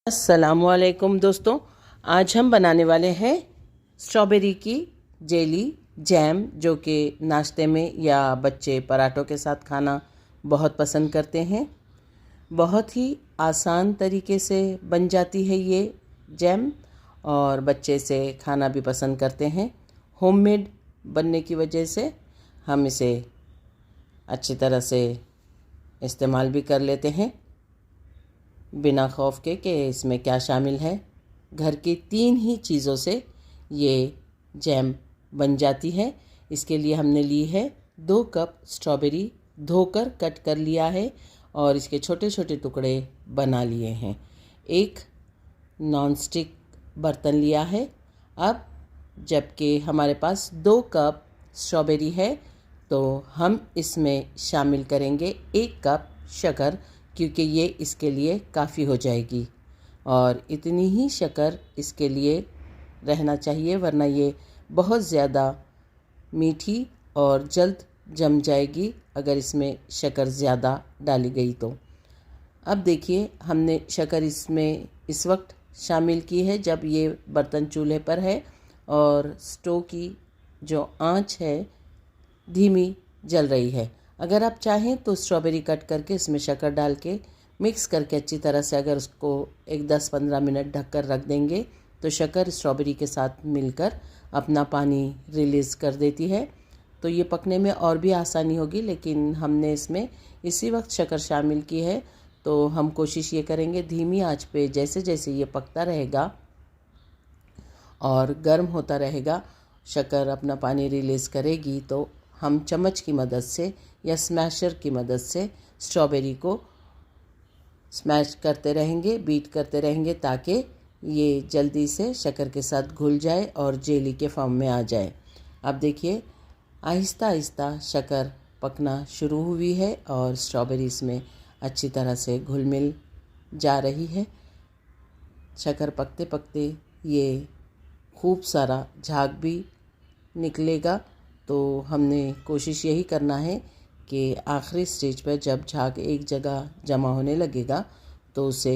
अस्सलामुअलैकुम दोस्तों, आज हम बनाने वाले हैं स्ट्रॉबेरी की जेली जैम, जो कि नाश्ते में या बच्चे पराठों के साथ खाना बहुत पसंद करते हैं। बहुत ही आसान तरीके से बन जाती है ये जैम और बच्चे इसे खाना भी पसंद करते हैं। होममेड बनने की वजह से हम इसे अच्छी तरह से इस्तेमाल भी कर लेते हैं बिना खौफ के कि इसमें क्या शामिल है। घर की 3 ही चीज़ों से ये जैम बन जाती है। इसके लिए हमने ली है 2 कप स्ट्रॉबेरी, धोकर कट कर लिया है और इसके छोटे छोटे टुकड़े बना लिए हैं। एक नॉनस्टिक बर्तन लिया है। अब जबकि हमारे पास 2 कप स्ट्रॉबेरी है तो हम इसमें शामिल करेंगे 1 कप शक्कर, क्योंकि ये इसके लिए काफ़ी हो जाएगी और इतनी ही शक्कर इसके लिए रहना चाहिए, वरना ये बहुत ज़्यादा मीठी और जल्द जम जाएगी अगर इसमें शक्कर ज़्यादा डाली गई तो। अब देखिए, हमने शक्कर इसमें इस वक्त शामिल की है जब ये बर्तन चूल्हे पर है और स्टोव की जो आंच है धीमी जल रही है। अगर आप चाहें तो स्ट्रॉबेरी कट करके इसमें शक्कर डाल के मिक्स करके अच्छी तरह से अगर उसको एक 10-15 मिनट ढककर रख देंगे तो शक्कर स्ट्रॉबेरी के साथ मिलकर अपना पानी रिलीज़ कर देती है, तो ये पकने में और भी आसानी होगी। लेकिन हमने इसमें इसी वक्त शक्कर शामिल की है, तो हम कोशिश ये करेंगे धीमी आंच पे जैसे जैसे ये पकता रहेगा और गर्म होता रहेगा, शक्कर अपना पानी रिलीज़ करेगी, तो हम चम्मच की मदद से या स्मैशर की मदद से स्ट्रॉबेरी को स्मैश करते रहेंगे, बीट करते रहेंगे, ताकि ये जल्दी से शक्कर के साथ घुल जाए और जेली के फॉर्म में आ जाए। अब देखिए, आहिस्ता आहिस्ता शक्कर पकना शुरू हुई है और स्ट्रॉबेरी इसमें अच्छी तरह से घुल मिल जा रही है। शक्कर पकते पकते ये खूब सारा झाग भी निकलेगा, तो हमने कोशिश यही करना है कि आखिरी स्टेज पर जब झाग एक जगह जमा होने लगेगा तो उसे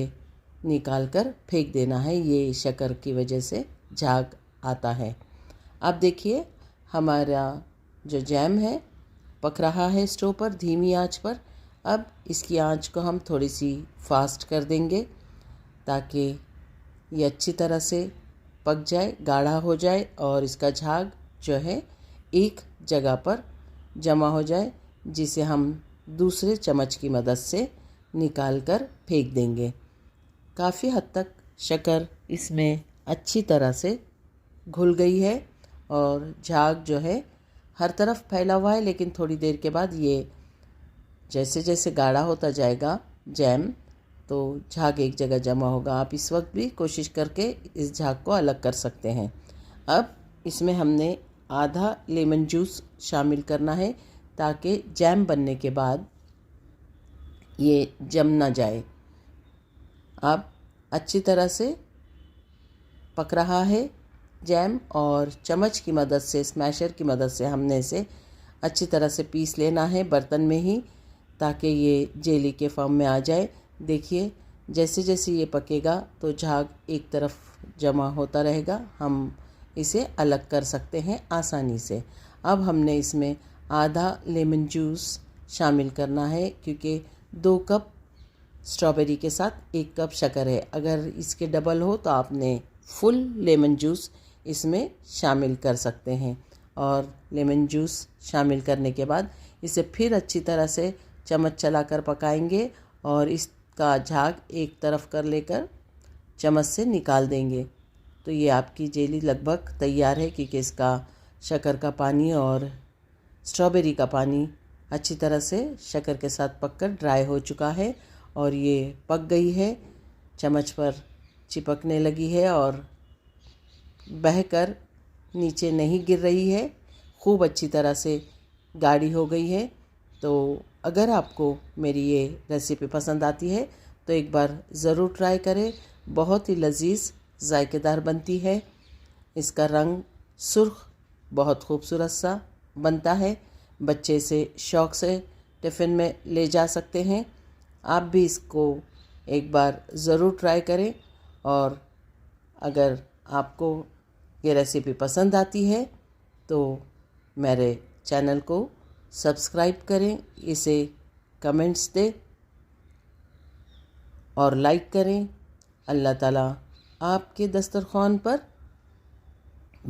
निकाल कर फेंक देना है। ये शक्कर की वजह से झाग आता है। अब देखिए, हमारा जो जैम है पक रहा है स्टोव पर धीमी आंच पर। अब इसकी आंच को हम थोड़ी सी फास्ट कर देंगे ताकि ये अच्छी तरह से पक जाए, गाढ़ा हो जाए और इसका झाग जो है एक जगह पर जमा हो जाए, जिसे हम दूसरे चम्मच की मदद से निकाल कर फेंक देंगे। काफ़ी हद तक शक्कर इसमें अच्छी तरह से घुल गई है और झाग जो है हर तरफ फैला हुआ है, लेकिन थोड़ी देर के बाद ये जैसे जैसे गाढ़ा होता जाएगा जैम, तो झाग एक जगह जमा होगा। आप इस वक्त भी कोशिश करके इस झाग को अलग कर सकते हैं। अब इसमें हमने आधा लेमन जूस शामिल करना है ताकि जैम बनने के बाद ये जम ना जाए। अब अच्छी तरह से पक रहा है जैम और चम्मच की मदद से, स्मैशर की मदद से हमने इसे अच्छी तरह से पीस लेना है बर्तन में ही, ताकि ये जेली के फॉर्म में आ जाए। देखिए, जैसे जैसे ये पकेगा तो झाग एक तरफ जमा होता रहेगा, हम इसे अलग कर सकते हैं आसानी से। अब हमने इसमें आधा लेमन जूस शामिल करना है, क्योंकि 2 कप स्ट्रॉबेरी के साथ 1 कप शक्कर है। अगर इसके डबल हो तो आपने फुल लेमन जूस इसमें शामिल कर सकते हैं। और लेमन जूस शामिल करने के बाद इसे फिर अच्छी तरह से चम्मच चलाकर पकाएंगे और इसका झाग एक तरफ कर लेकर चम्मच से निकाल देंगे। तो ये आपकी जेली लगभग तैयार है, क्योंकि इसका शक्कर का पानी और स्ट्रॉबेरी का पानी अच्छी तरह से शक्कर के साथ पककर ड्राई हो चुका है और ये पक गई है, चम्मच पर चिपकने लगी है और बहकर नीचे नहीं गिर रही है, खूब अच्छी तरह से गाढ़ी हो गई है। तो अगर आपको मेरी ये रेसिपी पसंद आती है तो एक बार ज़रूर ट्राई करें। बहुत ही लजीज जायकेदार बनती है। इसका रंग सुर्ख बहुत खूबसूरत सा बनता है। बच्चे इसे शौक़ से टिफ़िन में ले जा सकते हैं। आप भी इसको एक बार ज़रूर ट्राई करें और अगर आपको ये रेसिपी पसंद आती है तो मेरे चैनल को सब्सक्राइब करें, इसे कमेंट्स दें और लाइक करें। अल्लाह ताला आपके दस्तरख़्वान पर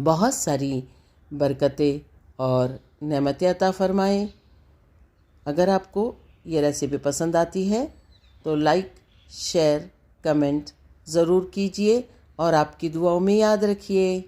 बहुत सारी बरकतें और नेमतें अता फ़रमाएँ। अगर आपको ये रेसिपी पसंद आती है तो लाइक, शेयर, कमेंट ज़रूर कीजिए और आपकी दुआओं में याद रखिए।